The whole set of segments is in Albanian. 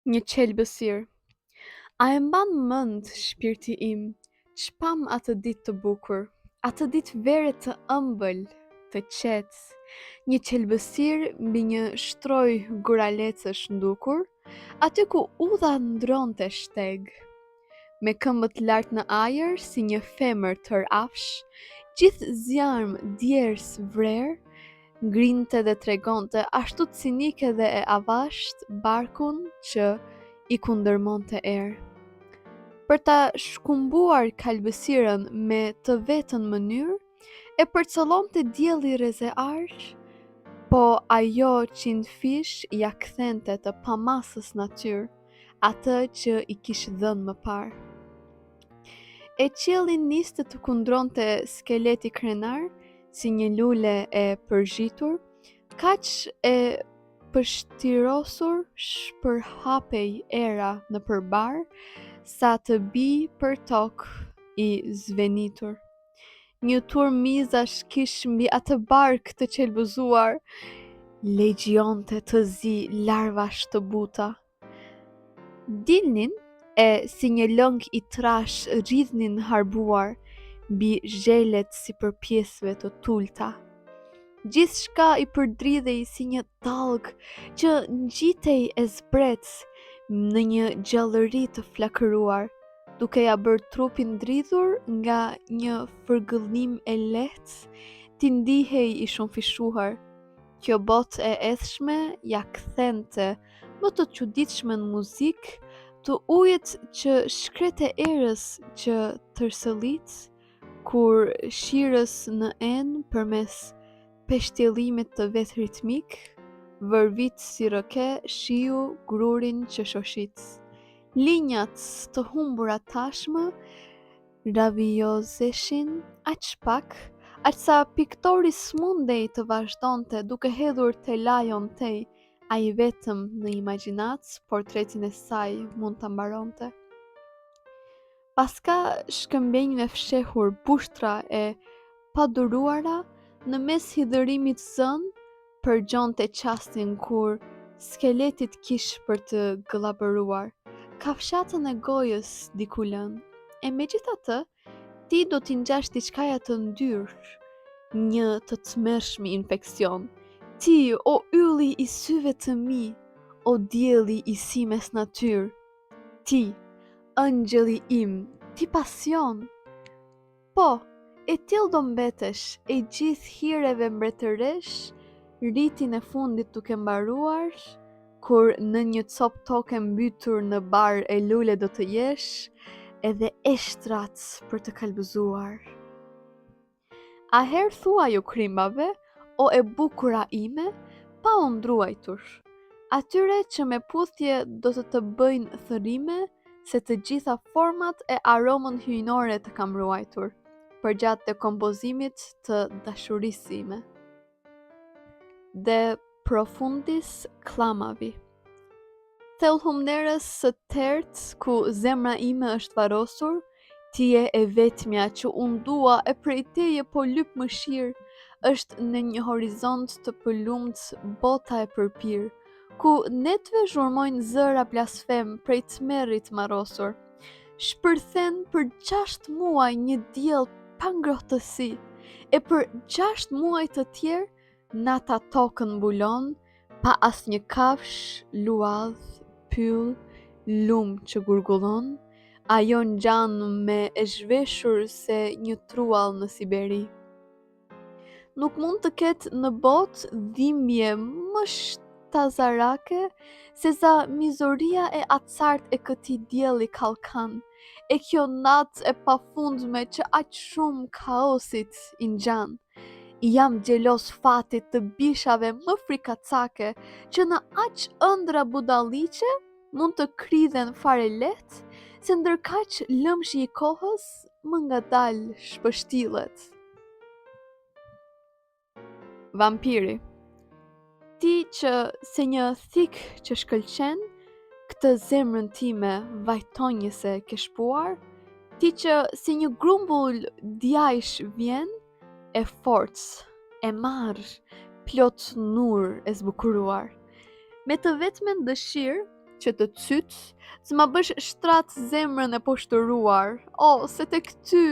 Një qelbësirë. A e mban mend shpirti im, ç'pam atë ditë të bukur, atë ditë vere të ëmbël, të qetë, një qelbësirë mbi një shtrojë guralecesh ndukur, aty ku udha ndronte shteg, me këmbët lart në ajër si një femër tërafsh, gjithë zjarm djers vrerë, ngrinte dhe tregonte ashtu cinike dhe e avasht barkun që i kundërmonte erë. Për ta shkumbuar kalbësirën me të vetën mënyrë, e përcollonte dielli rrezear, po ajo qindfish ja kthente të pamasës natyrë atë që i kishte dhënë më parë. E qielli niste të kundronte skeleti krenar, si një lule e përzhitur, kaq e pështirosur shpërhapej era në përbar, sa të bi për tokë i zvenitur. Një turm mizash kish mbi atë bark të qelbëzuar, legjionte të zi larvash të buta. Dilnin e si një lëng i trash rridhnin harbuar mbi zhelet si për pjesëve të tulta. Gjithçka i përdridhej si një tallg që ngjitej e zbret në një gjallëri të flakëruar, duke ja bërë trupin dridhur nga një fërgëllim e lehtë, t'i ndihej i shumëfishuar. Kjo botë e edhshme ja kthente më të çuditshmen muzikë të ujit që shkrete erës që tërsellit, kur shirës në enë përmes peshtjellimit të vet ritmik, vërvit si rëke shiu grurin që shoshit. Linjat të humbura tashmë ravijozeshin aq pak, aq sa piktori smundej të vazhdonte duke hedhur telajon tej, ai vetëm në imagjinat portretin e saj mund ta mbaronte. Paska shkëmbejnjve fshehur bushtra e paduruara, në mes hidhërimit zën, përgjonte qastin kur skeletit kish për të gëllabëruar, kafshatën e gojës diku lënë. E megjithatë, ti do t'i ngjash diçkaja të ndyrë, një të tmerrshëm infeksion. Ti, o ylli i syve të mi, o dielli i si mes natyrë. Ti, ëngjëlli im, ti pasion. Po, e tillë do mbetesh, e gjithë hireve mbretëresh, ritin e fundit duke mbaruar, kur në një cop toke mbytur në bar e lule do të jesh, edhe eshtrat për të kalbëzuar. A herë thua ju krimbave, o e bukura ime, pa u ndruajtur, atyre që me puthje do të bëjnë thërime, se të gjitha format e aromën hyjnore të kam ruajtur, përgjatë të kompozimit të dashurisë ime. De profundis clamavi. Thellhumnerës së tertë ku zemra ime është varosur, ti je e vetmja që unë dua e prej teje po lyp mëshirë, është në një horizont të pëlumt bota e përpir, ku netve zhurmojnë zëra blasfem prej tmerrit marrosur. Shpërthen për 6 muaj një diell pa ngrohtësi, e për 6 muaj të tjerë nata tokën mbulon, pa asnjë kafsh, luadh, pyll, lum që gurgullon, ajo ngjan me e zhveshur se një truall në Siberi. Nuk mund të ketë në botë dhimbje më shtazarake se sa mizoria e acart e këtij dielli kallkan, e kjo natë e pafundme që aq shumë kaosit i ngjan. Jam xhelos fatit të bishave më frikacake që në aq ëndra budalliqe mund të kridhen fare lehtë, se ndërkaq lëmshi i kohës më ngadal shpështillet. Vampiri. Ti që se një thik që shkëlqen, këtë zemrën time vajtonjëse ke shpuar, ti që si një grumbull djajsh vjen, e forcë, e marrë, plot nur e zbukuruar. Me të vetmen dëshirë, që të cyt, të ma bësh shtrat zemrën e poshtëruar, se tek ty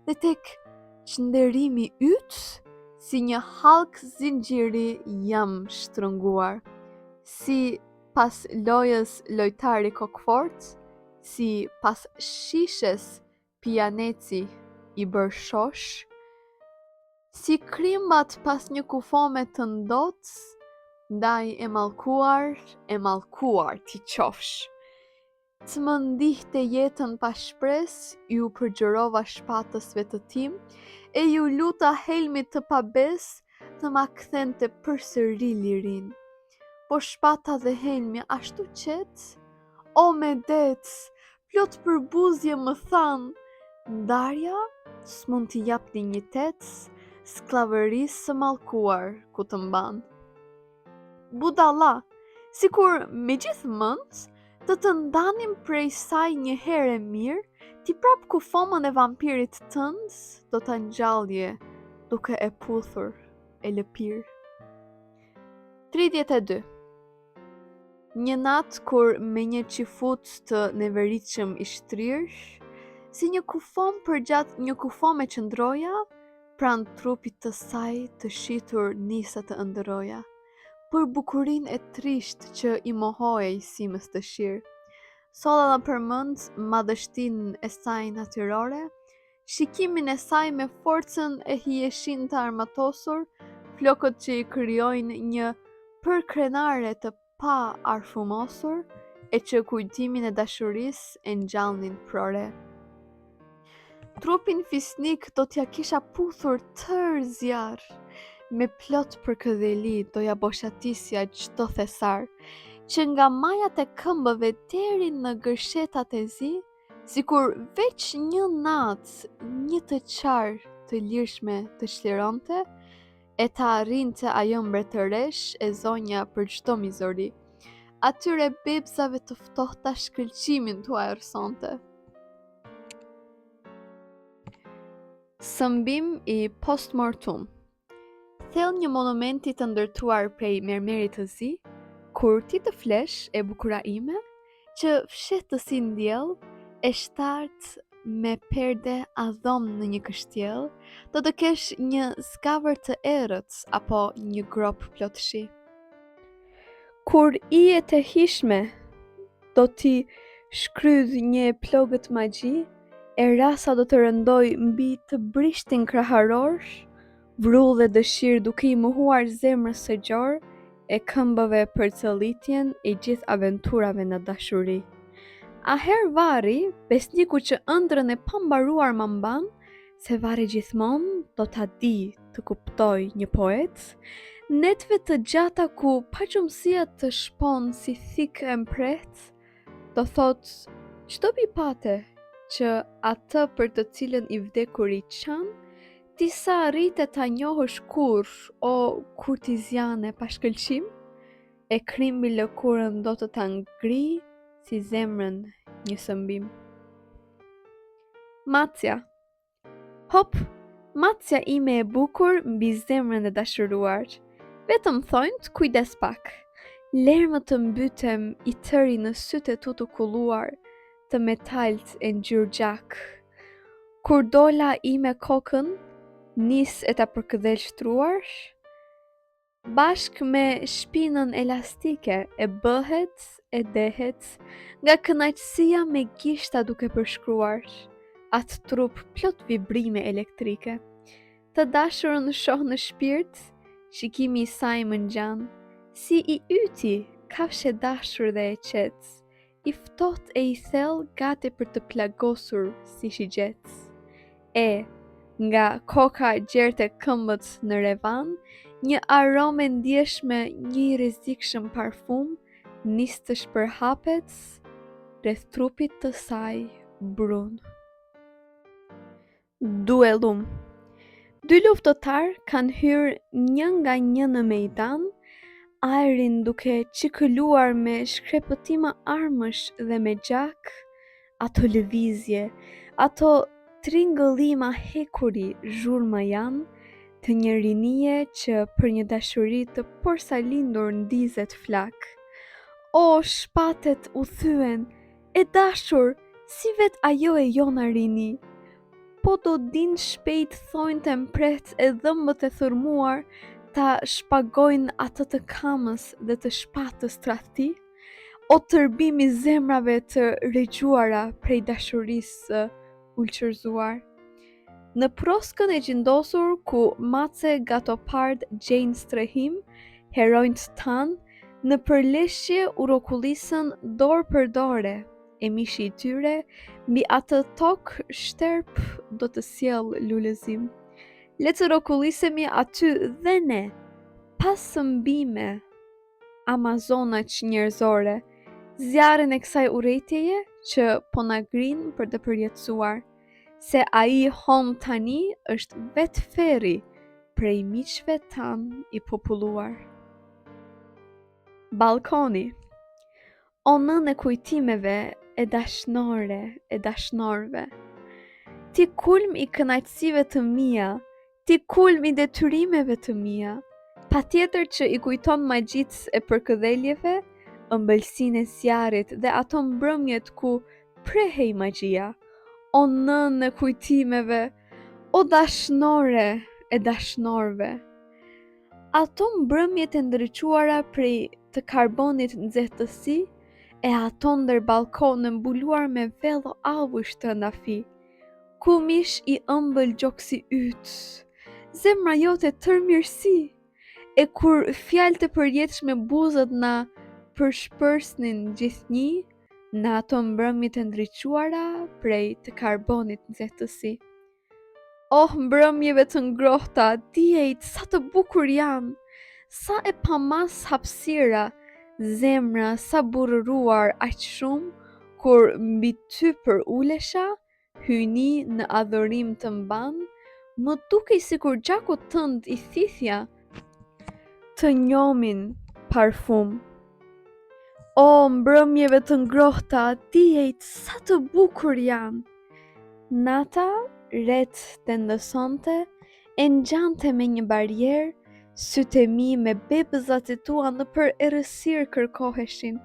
dhe tek qënderimi yt, si një halk zinxhiri jam shtrënguar, si pas lojës lojtari kokfort, si pas shishes pianeci i bërë shosh, si krimbat pas një kufome të ndoc, ndaj e malkuar ti qofsh. Të më ndihte jetën pa shpres, ju përgjërova shpatësve të tim, e ju luta helmit të pabes të ma kthente përsëri lirin. Po shpata dhe helmi ashtu qet, o me dec, plot për buzje më than, ndarja s'mund t'i jap dinjitet, sklavërisë së mallkuar ku të mban. Budalla, sikur me gjithë mend të ndanim prej saj një herë mirë, ti prap kufomën e vampirit tënd do ta ngjallje duke e puthur e lëpir. 32. Një natë kur me një qifut të neveritshëm i shtrirë, si një kufom përgjat një kufome qëndroja, pranë trupit të saj të shitur nisa të ëndërroja, për bukurin e trisht që i mohojej si mës të shirë. Solla në përmend madhështin e saj natyrore, shikimin e saj me forcën e hijeshin të armatosur, flokët që i kryojnë një përkrenare të pa arfumosur, e që kujtimin e dashurisë e ngjallnin prore. Trupin fisnik do t'ja kisha puthur tërë zjarr, me plot përkëdheli doja boshatisja çdo thesar, që nga majat e këmbëve deri në gërshetat e zi, sikur veç një natë një të qarë të lirshme të shlironte, e ta arrinte ajo mbretëresh e zonja për çdo mizori, atyre bebzave të ftohta shkëlqimin t'u erësonte. Sëmbim i postmortem. Thell një monumenti të ndërtuar prej mermerit të zi, kur ti të flesh e bukura ime, që fshet të si ndjell, e shtart me perde adhom në një kështjell, do të kesh një zgavër të errët apo një grop plot shi. Kur i e të hishme, do t'i shkrydh një plogët magji, e rasa do të rëndoj mbi të brishtin kraharor, vrull dhe dëshirë duke i mohuar zemrës së gjor, e këmbëve për cëllitjen e gjithë aventurave në dashuri. A her vari, besniku që ëndrën e pambaruar më mban, se vari gjithmonë do t'a di të kuptoj një poet, netve të gjata ku paqumësia të shpon si thik e mpret, do thot çdo pipate që atë për të cilën i vdekur i qan, ti sa arrite ta njohësh kur, o kurtiziane pa shkëlqim, e krimbi lëkurën do të ta ngri si zemrën një sëmbim. Macja. Hop, macja ime e bukur mbi zemrën e dashuruar, vetëm thonjt kujdes pak, lermë të mbytem i tëri në sytë e tu të kulluar, të metalt e ngjyrë gjak. Kur dola ime kokën, nis e ta përkëdhel shtruar, bashk me shpinën elastike e bëhet e dehet, nga kënaqësia me gishta duke përshkruar, atë trup plot vibrime elektrike. Të dashurën shoh në shpirt, shikimi i saj më ngjan, si i yti, kafshë dashur dhe e qet, i ftohtë e i thellë gati për të plagosur si shigjet. Nga koka gjerte këmbët në revan, një arome ndjeshme, një i rrezikshëm parfum, nis të shpërhapet rreth trupit të saj brun. Duellum. Dy luftëtar kanë hyrë një nga një në mejdan, ajrin duke çikëluar me shkrepëtima armësh dhe me gjak, ato lëvizje, ato tringëllima hekuri zhurmë janë, të një rinie që për një dashuri të porsalindur ndizet flak. O shpatet u thyen, e dashur, si vet ajo e jona rini. Po do din shpejt thojnë të mpret e dhëmbët e thërmuar, ta shpagojnë atë të kamës dhe të shpatës tradhti, o tërbimi zemrave të regjuara prej dashurisë ulqërzuar. Në proskën e gjindosur ku Mace Gatopard gjejnë strehim, heronjt tanë, në përleshje u rokullisën dorë për dore, e mishi i tyre, mbi atë tokë shterp do të sjell lulëzim. Le të rokullisemi aty dhe ne, pas sëmbime, amazonaq njerëzore, zjarrin e kësaj urrëtieje që po na grinë për të përjetësuar, se ai hon tani është vetë ferri prej miqve tanë i populluar. Balkoni. O nën e kujtimeve e dashnore, e dashnorve, ti kulm i kënaqësive të mia, ti kulm i detyrimeve të mia, patjetër që i kujton magjicë e përkëdheljeve, ëmbëlsinë e zjarrit dhe ato mbrëmjet ku prehej magjia. O nën e kujtimeve, o dashnore e dashnorve, ato mbrëmjet e ndriçuara prej të karbonit nxehtësi, e ato ndër balkone mbuluar me vello albush të ndafi, ku mish i ëmbël gjoksi yt, zemra jote tër mirësi, e kur fjalë të përjetshme buzët na përshpërsnin gjithnjë, në ato mbrëmjet e ndriçuara prej të karbonit nxehtësi. Oh mbrëmjeve të ngrohta, diejt sa të bukur janë, sa e pamas hapësira, zemra sa burruar aq shumë, kur mbi ty për ulesha, hyni në adhurim të mban, më dukej sikur gjaku tënd i thithja të njomin parfum. O mbrëmjeve të ngrohta, diejt sa të bukur janë. Nata ret të ndësonte, e ngjante me një barierë, sytë e mi me bebëzat e tua në për errësirë kërkoheshin.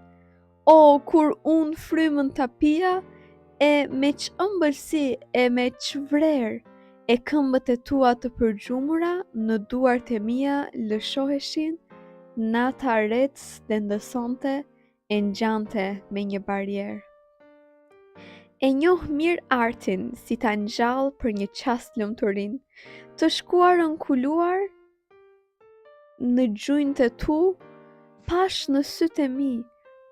O, kur unë frymën ta pija, e me ç'ëmbëlsi e me ç'vrerë, e këmbët e tua të përgjumura në duart e mia lëshoheshin, nata ret të ndësonte, e ngjante me një barierë. E njoh mirë artin si ta ngjall për një çast lumturin, të shkuarën kuluar në gjunjët e tu, pash në sytë e mi,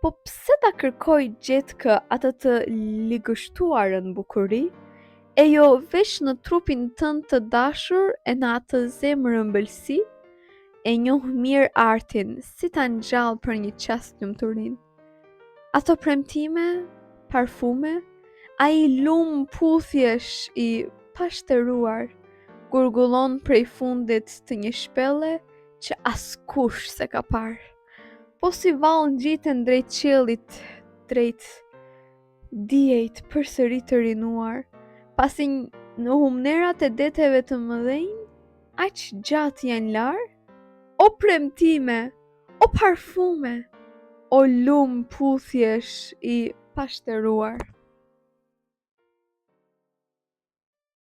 po pse ta kërkoj gjetkë atë të ligështuarën bukuri, e jo veç në trupin tënd të dashur e në atë zemër ëmbëlsi? E njoh mirë artin si ta ngjall për një çast lumturin. Ato premtime, parfume, ai lum puthjesh i pashtëruar, gurgullon prej fundit të një shpelle që askush se ka parë. Po si vallë ngjiten drejt qiellit, drejt diejt përsëri të rinuar, pasi në humnerat e deteve të mëdhenj, aq gjatë janë larë, o premtime, o parfume, o lum puthjesh i pashtëruar.